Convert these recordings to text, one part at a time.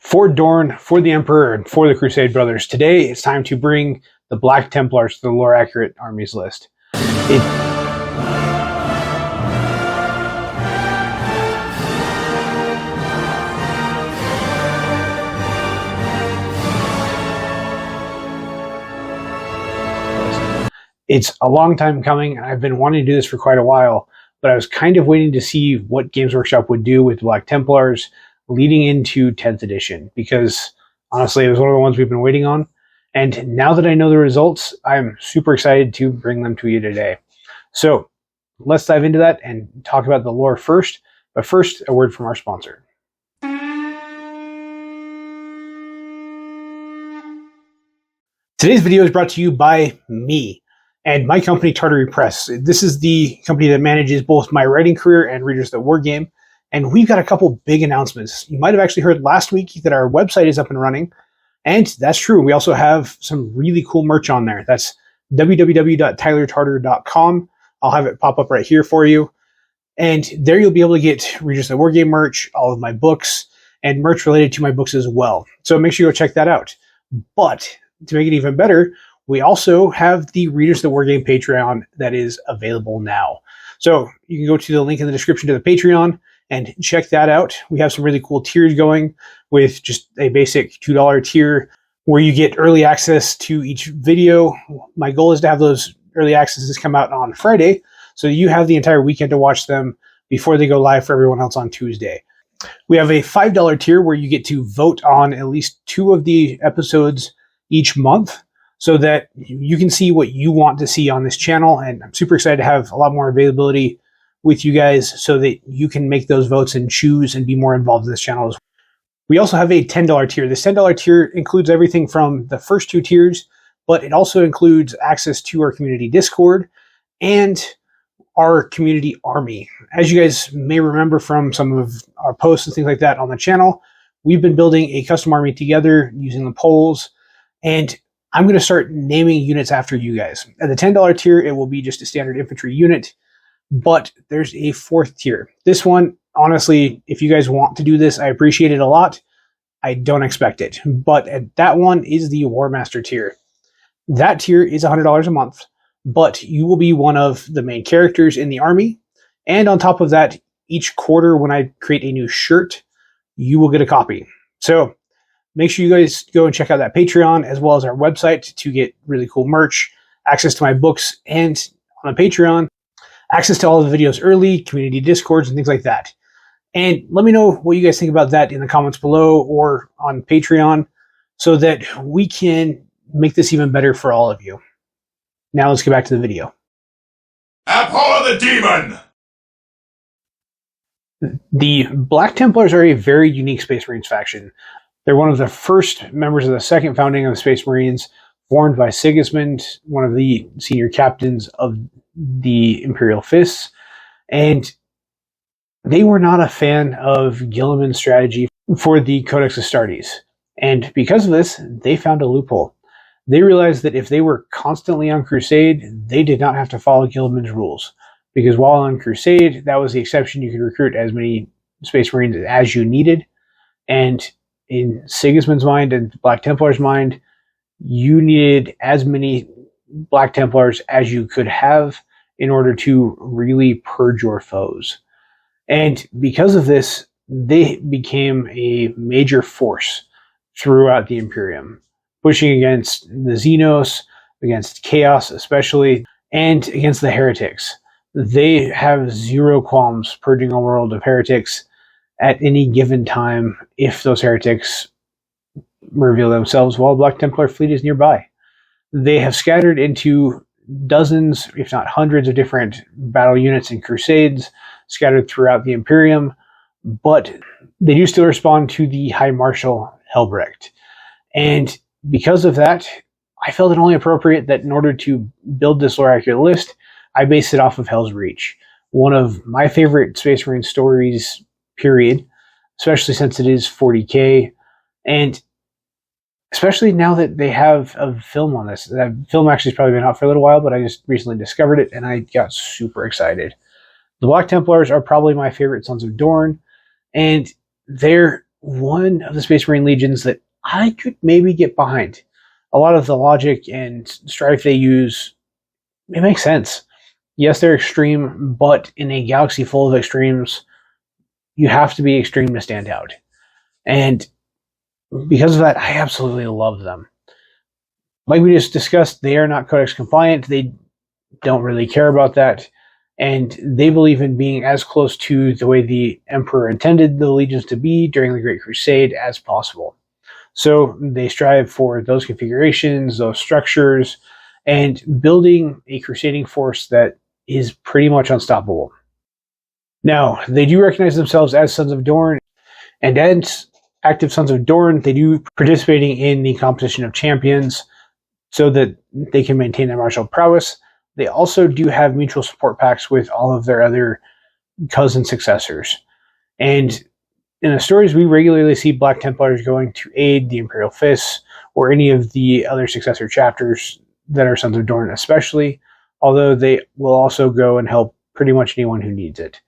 For DORN, for the Emperor, and for the Crusade Brothers, today it's time to bring the Black Templars to the lore-accurate armies list. It's a long time coming. I've been wanting to do this for quite a while, but I was kind of waiting to see what Games Workshop would do with Black Templars leading into 10th edition, because honestly, it was one of the ones we've been waiting on. And now that I know the results, I'm super excited to bring them to you today. So let's dive into that and talk about the lore first. But first, a word from our sponsor. Today's video is brought to you by me and my company, Tartary Press. This is the company that manages both my writing career and Readers That Wargame. And we've got a couple big announcements. You might have actually heard last week that our website is up and running. And that's true. We also have some really cool merch on there. That's www.tylertartar.com. I'll have it pop up right here for you. And there you'll be able to get Readers That Wargame merch, all of my books, and merch related to my books as well. So make sure you go check that out. But to make it even better, we also have the Readers That Wargame Patreon that is available now. So you can go to the link in the description to the Patreon and check that out. We have some really cool tiers going, with just a basic $2 tier where you get early access to each video. My goal is to have those early accesses come out on Friday, so you have the entire weekend to watch them before they go live for everyone else on Tuesday. We have a $5 tier where you get to vote on at least 2 of the episodes each month, so that you can see what you want to see on this channel. And I'm super excited to have a lot more availability with you guys so that you can make those votes and choose and be more involved in this channel as well. We also have a $10 tier. This $10 tier includes everything from the first 2 tiers, but it also includes access to our community Discord and our community army. As you guys may remember from some of our posts and things like that on the channel, we've been building a custom army together using the polls, and I'm going to start naming units after you guys. At the $10 tier, it will be just a standard infantry unit, but there's a 4th tier. This one, honestly, if you guys want to do this, I appreciate it a lot. I don't expect it. But that one is the War Master tier. That tier is $100 a month, but you will be one of the main characters in the army. And on top of that, each quarter when I create a new shirt, you will get a copy. So make sure you guys go and check out that Patreon as well as our website to get really cool merch, access to my books, and on the Patreon, access to all of the videos early, community discords, and things like that. And let me know what you guys think about that in the comments below or on Patreon so that we can make this even better for all of you. Now let's get back to the video. Abhor the demon! The Black Templars are a very unique Space Marines faction. They're one of the first members of the second founding of the Space Marines, formed by Sigismund, one of the senior captains of the Imperial Fists, and they were not a fan of Guilliman's strategy for the Codex Astartes. And because of this, they found a loophole. They realized that if they were constantly on Crusade, they did not have to follow Guilliman's rules. Because while on Crusade, that was the exception. You could recruit as many Space Marines as you needed. And in Sigismund's mind and Black Templar's mind, you needed as many Black Templars as you could have in order to really purge your foes. And because of this, they became a major force throughout the Imperium, pushing against the Xenos, against Chaos especially, and against the heretics. They have zero qualms purging a world of heretics at any given time if those heretics reveal themselves while Black Templar fleet is nearby. They have scattered into dozens, if not hundreds, of different battle units and crusades scattered throughout the Imperium, but they do still respond to the High Marshal Helbrecht. And because of that, I felt it only appropriate that in order to build this lore-accurate list, I based it off of Hell's Reach, one of my favorite Space Marine stories, period, especially since it is 40K, and especially now that they have a film on this. That film actually has probably been out for a little while, but I just recently discovered it, and I got super excited. The Black Templars are probably my favorite Sons of Dorn, and they're one of the Space Marine legions that I could maybe get behind. A lot of the logic and strife they use, it makes sense. Yes, they're extreme, but in a galaxy full of extremes, you have to be extreme to stand out. And because of that, I absolutely love them. Like we just discussed, they are not Codex compliant. They don't really care about that. And they believe in being as close to the way the Emperor intended the legions to be during the Great Crusade as possible. So they strive for those configurations, those structures, and building a crusading force that is pretty much unstoppable. Now, they do recognize themselves as Sons of Dorn, and as active Sons of Dorn, they do participating in the competition of champions so that they can maintain their martial prowess. They also do have mutual support pacts with all of their other cousin successors. And in the stories, we regularly see Black Templars going to aid the Imperial Fists or any of the other successor chapters that are Sons of Dorn especially, although they will also go and help pretty much anyone who needs it.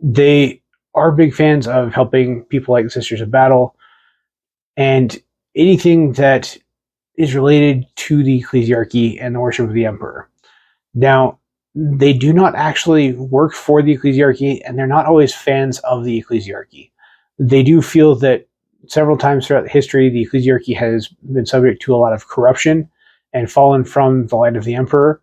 They are big fans of helping people like the Sisters of Battle and anything that is related to the ecclesiarchy and the worship of the Emperor. Now, they do not actually work for the ecclesiarchy, and they're not always fans of the ecclesiarchy. They do feel that several times throughout history, the ecclesiarchy has been subject to a lot of corruption and fallen from the light of the Emperor.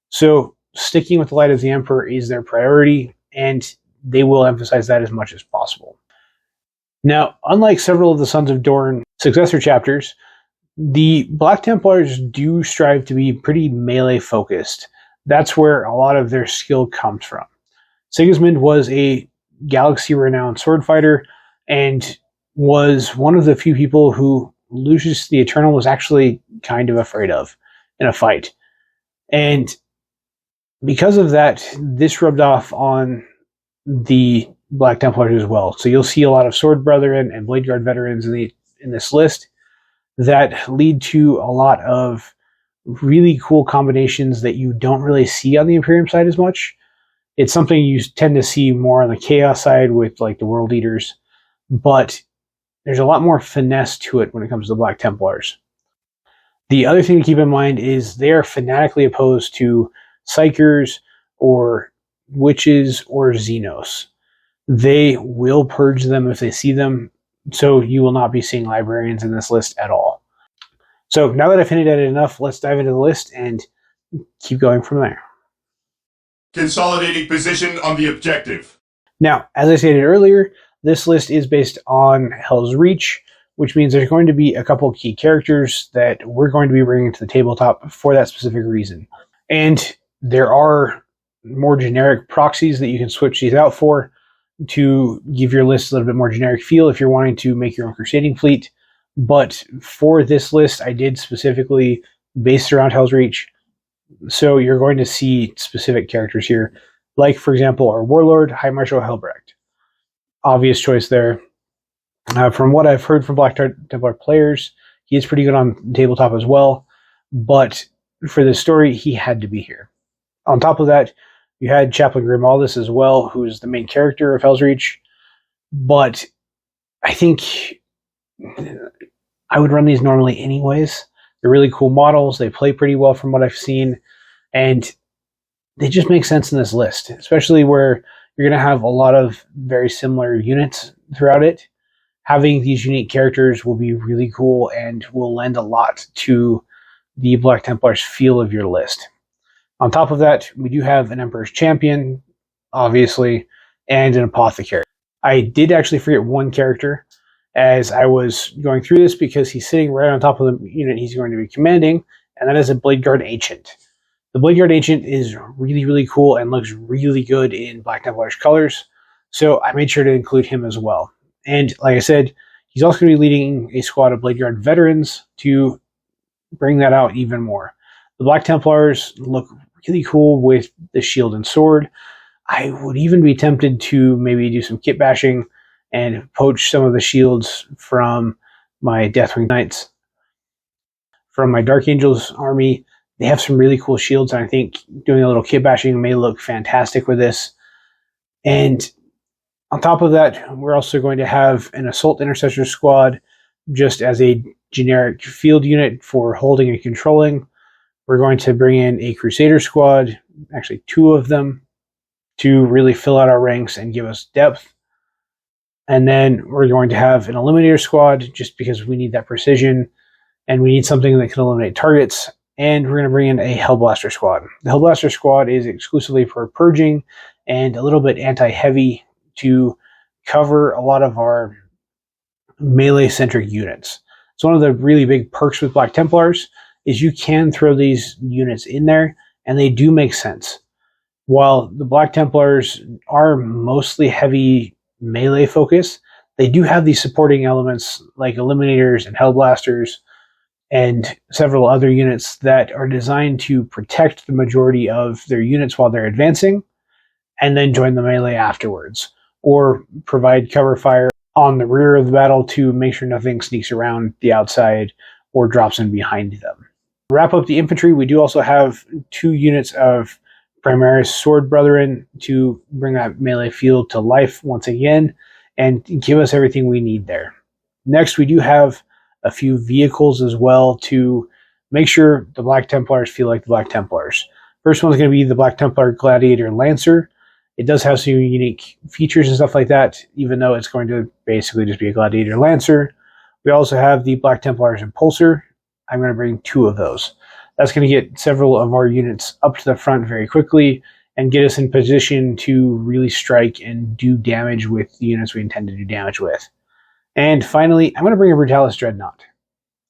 So sticking with the light of the Emperor is their priority, and they will emphasize that as much as possible. Now, unlike several of the Sons of Dorn successor chapters, the Black Templars do strive to be pretty melee focused. That's where a lot of their skill comes from. Sigismund was a galaxy-renowned sword fighter and was one of the few people who Lucius the Eternal was actually kind of afraid of in a fight. And because of that, this rubbed off on the Black Templars as well. So you'll see a lot of Sword Brethren and Blade Guard veterans in this list that lead to a lot of really cool combinations that you don't really see on the Imperium side as much. It's something you tend to see more on the Chaos side with like the World Eaters, but there's a lot more finesse to it when it comes to the Black Templars. The other thing to keep in mind is they are fanatically opposed to Psykers or Witches or Xenos. They will purge them if they see them, so you will not be seeing librarians in this list at all. So now that I've hinted at it enough, let's dive into the list and keep going from there. Consolidating position on the objective. Now, as I stated earlier, this list is based on Hell's Reach, which means there's going to be a couple key characters that we're going to be bringing to the tabletop for that specific reason. And there are more generic proxies that you can switch these out for to give your list a little bit more generic feel if you're wanting to make your own crusading fleet. But for this list, I did specifically base it around Hell's Reach. So you're going to see specific characters here, like, for example, our Warlord, High Marshal Helbrecht. Obvious choice there. From what I've heard from Black Templar players, he is pretty good on tabletop as well. But for this story, he had to be here. On top of that, you had Chaplain Grimaldus as well, who's the main character of Hell's Reach. But I think I would run these normally anyways. They're really cool models. They play pretty well from what I've seen. And they just make sense in this list, especially where you're going to have a lot of very similar units throughout it. Having these unique characters will be really cool and will lend a lot to the Black Templars feel of your list. On top of that, we do have an Emperor's Champion, obviously, and an Apothecary. I did actually forget one character as I was going through this because he's sitting right on top of the unit he's going to be commanding, and that is a Blade Guard Ancient. The Blade Guard Ancient is really, really cool and looks really good in Black Templars colors, so I made sure to include him as well. And like I said, he's also going to be leading a squad of Blade Guard veterans to bring that out even more. The Black Templars look really cool with the shield and sword. I would even be tempted to maybe do some kit bashing and poach some of the shields from my Deathwing Knights. From my Dark Angels army, they have some really cool shields, and I think doing a little kit bashing may look fantastic with this. And On top of that, we're also going to have an assault intercessor squad just as a generic field unit for holding and controlling. We're going to bring in a crusader squad, actually 2 of them, to really fill out our ranks and give us depth. And then we're going to have an eliminator squad just because we need that precision and we need something that can eliminate targets. And we're going to bring in a Hellblaster squad. The Hellblaster squad is exclusively for purging and a little bit anti-heavy to cover a lot of our melee-centric units. So one of the really big perks with Black Templars is you can throw these units in there, and they do make sense. While the Black Templars are mostly heavy melee focus, they do have these supporting elements like Eliminators and Hellblasters and several other units that are designed to protect the majority of their units while they're advancing, and then join the melee afterwards, or provide cover fire on the rear of the battle to make sure nothing sneaks around the outside or drops in behind them. To wrap up the infantry, we do also have 2 units of Primaris Sword Brethren to bring that melee field to life once again and give us everything we need there. Next, we do have a few vehicles as well to make sure the Black Templars feel like the Black Templars. First one's going to be the Black Templar Gladiator Lancer. It does have some unique features and stuff like that, even though it's going to basically just be a Gladiator Lancer. We also have the Black Templars Impulsor. I'm going to bring 2 of those. That's going to get several of our units up to the front very quickly and get us in position to really strike and do damage with the units we intend to do damage with. And finally, I'm going to bring a Brutalis Dreadnought.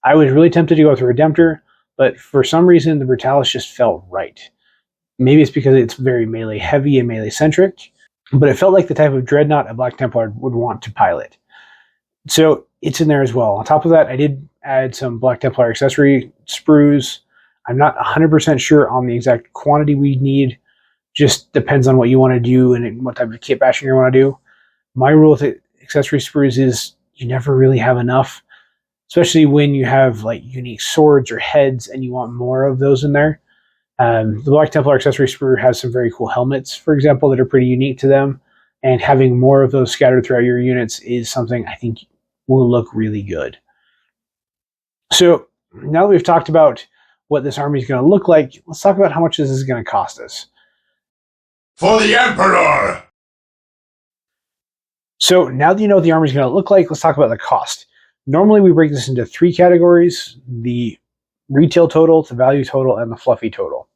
I was really tempted to go with a Redemptor, but for some reason the Brutalis just felt right. Maybe it's because it's very melee heavy and melee centric, but it felt like the type of Dreadnought a Black Templar would want to pilot. So it's in there as well. On top of that, I did add some Black Templar accessory sprues. I'm not 100% sure on the exact quantity we need. Just depends on what you want to do and what type of kit bashing you want to do. My rule with accessory sprues is you never really have enough, especially when you have like unique swords or heads and you want more of those in there. The Black Templar accessory sprue has some very cool helmets, for example, that are pretty unique to them, and having more of those scattered throughout your units is something I think will look really good. So now that we've talked about what this army is going to look like, let's talk about how much this is going to cost us. For the Emperor! So now that you know what the army is going to look like, let's talk about the cost. Normally we break this into 3 categories: the retail total, the value total, and the fluffy total.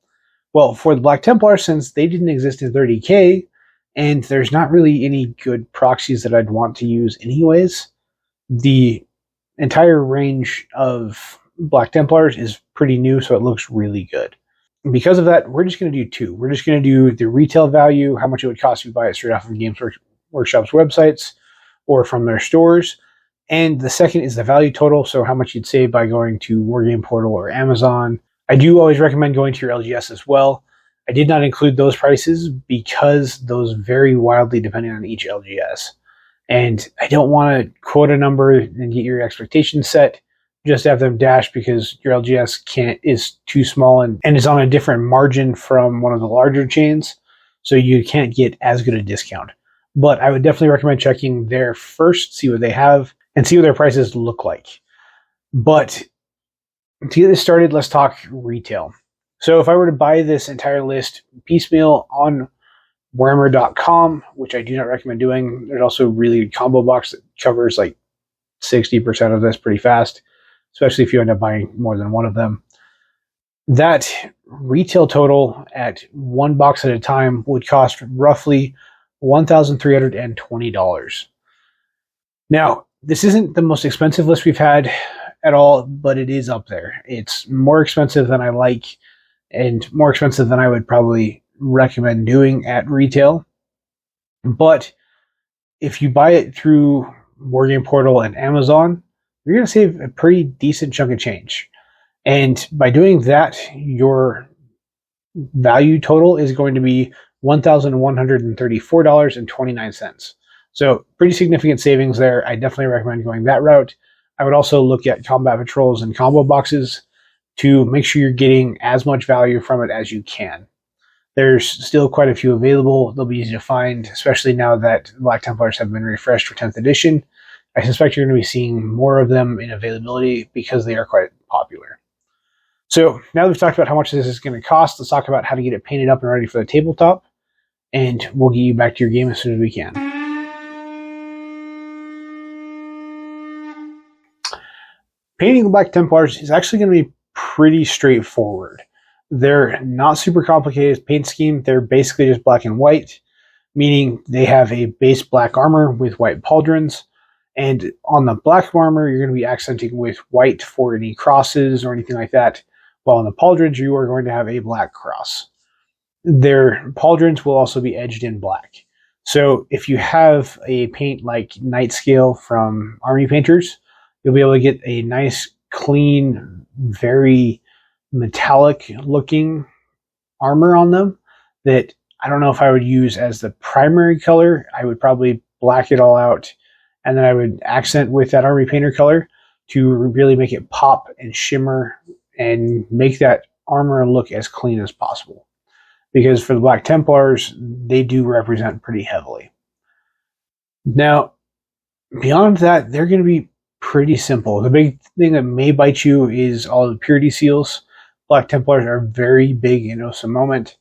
Well, for the Black Templar, since they didn't exist in 30K, and there's not really any good proxies that I'd want to use anyways, the entire range of Black Templars is pretty new, so it looks really good. And because of that, we're just going to do 2. We're just going to do the retail value, how much it would cost you to buy it straight off of Games Workshop's websites or from their stores. And the second is the value total, so how much you'd save by going to Wargame Portal or Amazon. I do always recommend going to your LGS as well. I did not include those prices because those vary wildly depending on each LGS. And I don't want to quote a number and get your expectations set just to have them dash because your LGS is too small and is on a different margin from one of the larger chains, so you can't get as good a discount. But I would definitely recommend checking there first, see what they have, and see what their prices look like. But to get this started, let's talk retail. So if I were to buy this entire list piecemeal on Warhammer.com, which I do not recommend doing, there's also a really good combo box that covers like 60% of this pretty fast, especially if you end up buying more than one of them. That retail total at 1 box at a time would cost roughly $1,320. Now, this isn't the most expensive list we've had at all, but it is up there. It's more expensive than I like and more expensive than I would probably recommend doing at retail. But if you buy it through Wargame Portal and Amazon, you're going to save a pretty decent chunk of change. And by doing that, your value total is going to be $1,134.29. So pretty significant savings there. I definitely recommend going that route. I would also look at combat patrols and combo boxes to make sure you're getting as much value from it as you can. There's still quite a few available. They'll be easy to find, especially now that Black Templars have been refreshed for 10th edition. I suspect you're going to be seeing more of them in availability because they are quite popular. So now that we've talked about how much this is going to cost, let's talk about how to get it painted up and ready for the tabletop, and we'll get you back to your game as soon as we can. Painting the Black Templars is actually going to be pretty straightforward. They're not super complicated paint scheme. They're basically just black and white, meaning they have a base black armor with white pauldrons. And on the black armor, you're going to be accenting with white for any crosses or anything like that. While on the pauldrons, you are going to have a black cross. Their pauldrons will also be edged in black. So if you have a paint like Night Scale from Army Painters, you'll be able to get a nice, clean, very metallic looking armor on them that I don't know if I would use as the primary color. I would probably black it all out, and then I would accent with that Army Painter color to really make it pop and shimmer and make that armor look as clean as possible. Because for the Black Templars, they do represent pretty heavily. Now, beyond that, they're going to be pretty simple. The big thing that may bite you is all the purity seals. Black Templars are very big in Osa Moment,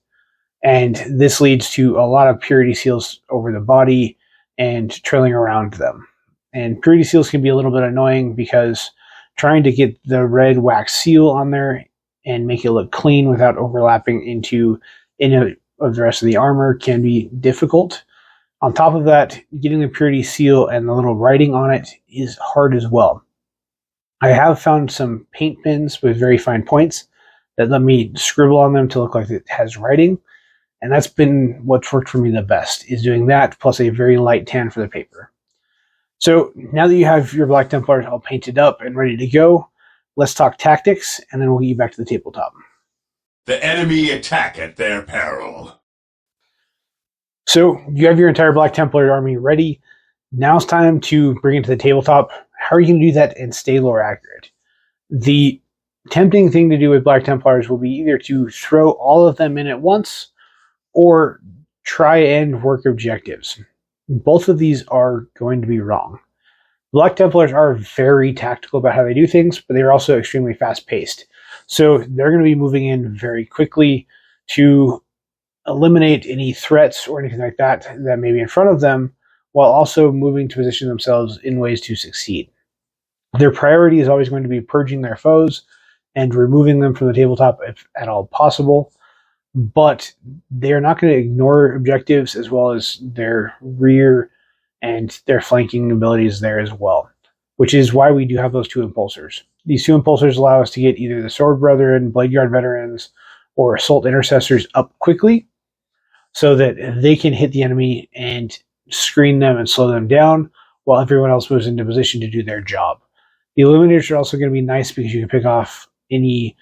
and this leads to a lot of purity seals over the body and trailing around them. And purity seals can be a little bit annoying because trying to get the red wax seal on there and make it look clean without overlapping into any of the rest of the armor can be difficult. On top of that, getting the purity seal and the little writing on it is hard as well. I have found some paint pens with very fine points that let me scribble on them to look like it has writing, and that's been what's worked for me the best, is doing that plus a very light tan for the paper. So now that you have your Black Templars all painted up and ready to go, let's talk tactics, and then we'll get you back to the tabletop. The enemy attack at their peril. So you have your entire Black Templar army ready. Now it's time to bring it to the tabletop. How are you going to do that and stay lore accurate? The tempting thing to do with Black Templars will be either to throw all of them in at once or try and work objectives. Both of these are going to be wrong. Black Templars are very tactical about how they do things, but they're also extremely fast-paced. So they're going to be moving in very quickly to eliminate any threats or anything like that that may be in front of them, while also moving to position themselves in ways to succeed. Their priority is always going to be purging their foes and removing them from the tabletop if at all possible, but they're not going to ignore objectives as well as their rear and their flanking abilities there as well, which is why we do have those two impulsors. These two impulsors allow us to get either the Sword Brethren, Blade Guard Veterans, or Assault Intercessors up quickly so that they can hit the enemy and screen them and slow them down while everyone else moves into position to do their job. The Illuminators are also going to be nice because you can pick off any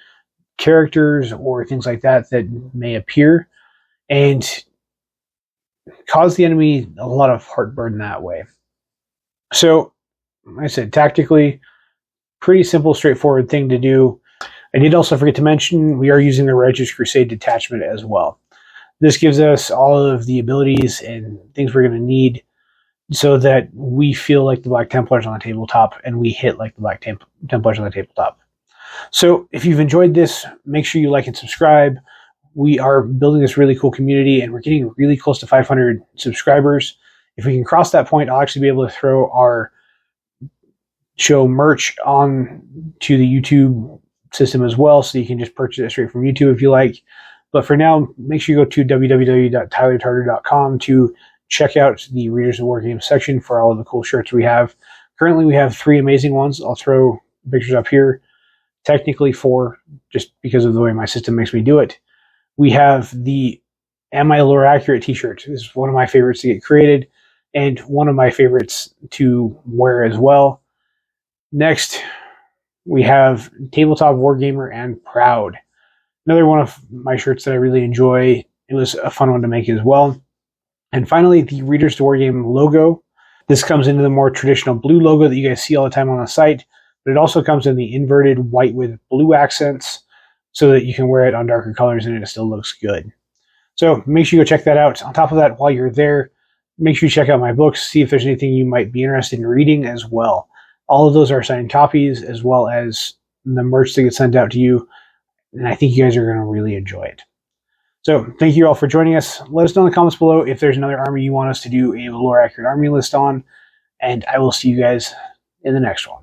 characters or things like that that may appear and cause the enemy a lot of heartburn that way. So, like I said, tactically, pretty simple, straightforward thing to do. I did also forget to mention we are using the Righteous Crusade detachment as well. This gives us all of the abilities and things we're going to need so that we feel like the Black Templars on the tabletop and we hit like the Black Templars on the tabletop. So if you've enjoyed this, make sure you like and subscribe. We are building this really cool community and we're getting really close to 500 subscribers. If we can cross that point, I'll actually be able to throw our show merch on to the YouTube system as well, so you can just purchase it straight from YouTube if you like. But for now, make sure you go to www.tylertartar.com to check out the Readers That Wargame section for all of the cool shirts we have. Currently, we have 3 amazing ones. I'll throw pictures up here. Technically 4, just because of the way my system makes me do it. We have the Am I Lore Accurate t-shirt. This is one of my favorites to get created and one of my favorites to wear as well. Next, we have Tabletop Wargamer and Proud. Another one of my shirts that I really enjoy. It was a fun one to make as well. And finally, the Readers That Wargame logo. This comes into the more traditional blue logo that you guys see all the time on the site, but it also comes in the inverted white with blue accents so that you can wear it on darker colors and it still looks good. So make sure you go check that out. On top of that, while you're there, make sure you check out my books, see if there's anything you might be interested in reading as well. All of those are signed copies, as well as the merch that gets sent out to you, and I think you guys are going to really enjoy it. So thank you all for joining us. Let us know in the comments below if there's another army you want us to do a lore accurate army list on, and I will see you guys in the next one.